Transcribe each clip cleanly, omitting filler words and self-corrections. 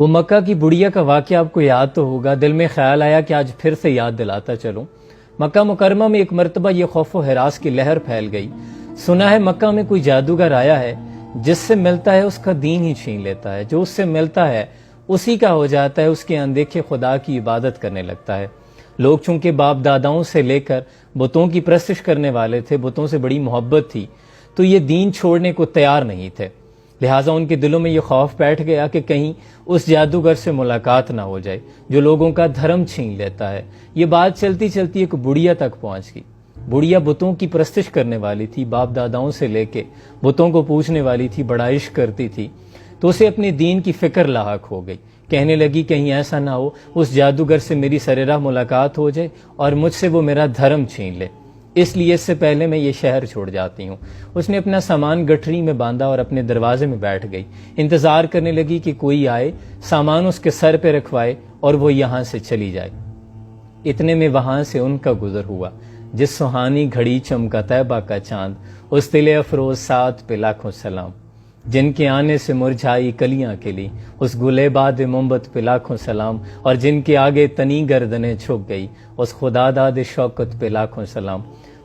وہ مکہ کی بڑھیا کا واقعہ آپ کو یاد تو ہوگا. دل میں خیال آیا کہ آج پھر سے یاد دلاتا چلوں. مکہ مکرمہ میں ایک مرتبہ یہ خوف و ہراس کی لہر پھیل گئی. سنا ہے مکہ میں کوئی جادوگر آیا ہے، جس سے ملتا ہے اس کا دین ہی چھین لیتا ہے، جو اس سے ملتا ہے اسی کا ہو جاتا ہے، اس کے اندیکھے خدا کی عبادت کرنے لگتا ہے. لوگ چونکہ باپ داداؤں سے لے کر بتوں کی پرستش کرنے والے تھے، بتوں سے بڑی محبت تھی، تو یہ دین چھوڑنے کو تیار نہیں تھے. لہٰذا ان کے دلوں میں یہ خوف بیٹھ گیا کہ کہیں اس جادوگر سے ملاقات نہ ہو جائے جو لوگوں کا دھرم چھین لیتا ہے. یہ بات چلتی چلتی ایک بڑھیا تک پہنچ گئی. بڑھیا بتوں کی پرستش کرنے والی تھی، باپ داداؤں سے لے کے بتوں کو پوچھنے والی تھی، بڑا عشق کرتی تھی. تو اسے اپنے دین کی فکر لاحق ہو گئی. کہنے لگی کہیں ایسا نہ ہو اس جادوگر سے میری سرراہ ملاقات ہو جائے اور مجھ سے وہ میرا دھرم چھین لے، اس لیے اس سے پہلے میں یہ شہر چھوڑ جاتی ہوں. اس نے اپنا سامان گٹھری میں باندھا اور اپنے دروازے میں بیٹھ گئی. انتظار کرنے لگی کہ کوئی آئے، سامان اس کے سر پہ رکھوائے اور وہ یہاں سے چلی جائے. اتنے میں وہاں سے ان کا گزر ہوا. جس سہانی گھڑی چمکا طیبہ کا چاند، اس دل افروز ساتھ پہ لاکھوں سلام. جن کے آنے سے مرجھائی کلیاں کھلی، اس گلے باد مومبت پہ لاکھوں سلام. اور جن کے آگے تنی گردنیں جھک گئی، اس خدا داد شوکت پہ لاکھوں سلام.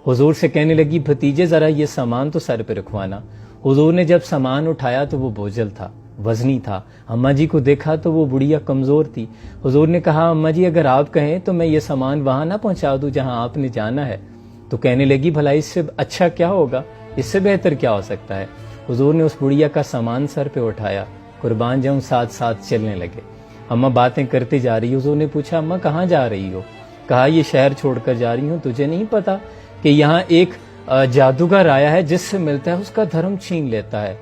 حضور سے کہنے لگی بھتیجے ذرا یہ سامان تو سر پہ رکھوانا. حضور نے جب سامان اٹھایا تو وہ بوجھل تھا، وزنی تھا. اماں جی کو دیکھا تو وہ بڑھیا کمزور تھی. حضور نے کہا اماں جی اگر آپ کہیں تو میں یہ سامان وہاں نہ پہنچا دوں جہاں آپ نے جانا ہے. تو کہنے لگی بھلا اس سے اچھا کیا ہوگا، اس سے بہتر کیا ہو سکتا ہے. حضور نے اس بڑھیا کا سامان سر پہ اٹھایا، قربان جاؤں ساتھ ساتھ چلنے لگے. اماں باتیں کرتی جا رہی. حضور نے پوچھا اماں کہاں جا رہی ہو؟ کہا یہ شہر چھوڑ کر جا رہی ہوں. تجھے نہیں پتا کہ یہاں ایک جادوگر آیا ہے، جس سے ملتا ہے اس کا دھرم چھین لیتا ہے،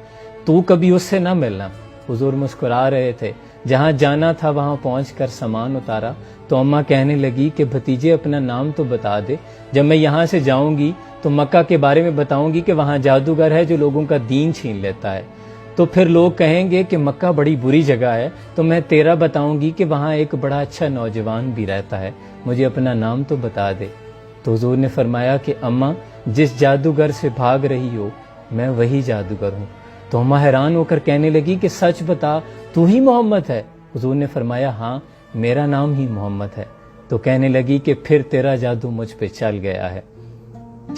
تو کبھی اس سے نہ ملنا. حضور مسکرا رہے تھے. جہاں جانا تھا وہاں پہنچ کر سامان اتارا تو اماں کہنے لگی کہ بھتیجے اپنا نام تو بتا دے، جب میں یہاں سے جاؤں گی تو مکہ کے بارے میں بتاؤں گی کہ وہاں جادوگر ہے جو لوگوں کا دین چھین لیتا ہے. تو پھر لوگ کہیں گے کہ مکہ بڑی بری جگہ ہے. تو میں تیرا بتاؤں گی کہ وہاں ایک بڑا اچھا نوجوان بھی رہتا ہے، مجھے اپنا نام تو بتا دے. تو حضور نے فرمایا کہ اماں جس جادوگر سے بھاگ رہی ہو میں وہی جادوگر ہوں. تو اماں حیران ہو کر کہنے لگی کہ سچ بتا تو ہی محمد ہے؟ حضور نے فرمایا ہاں میرا نام ہی محمد ہے. تو کہنے لگی کہ پھر تیرا جادو مجھ پہ چل گیا ہے.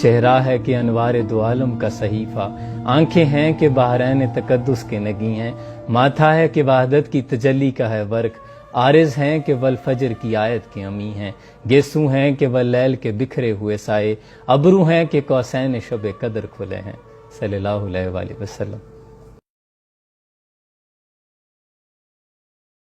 چہرہ ہے کہ انوار دو عالم کا صحیفہ، آنکھیں ہیں کہ بحرین تقدس کے نگی ہیں، ماتھا ہے کہ وحدت کی تجلی کا ہے ورق، عارض ہیں کہ والفجر کی آیت کے امی ہیں، گیسو ہیں کہ واللیل کے بکھرے ہوئے سائے، ابرو ہیں کہ قوسین شب قدر کھلے ہیں. صلی اللہ علیہ وآلہ وسلم.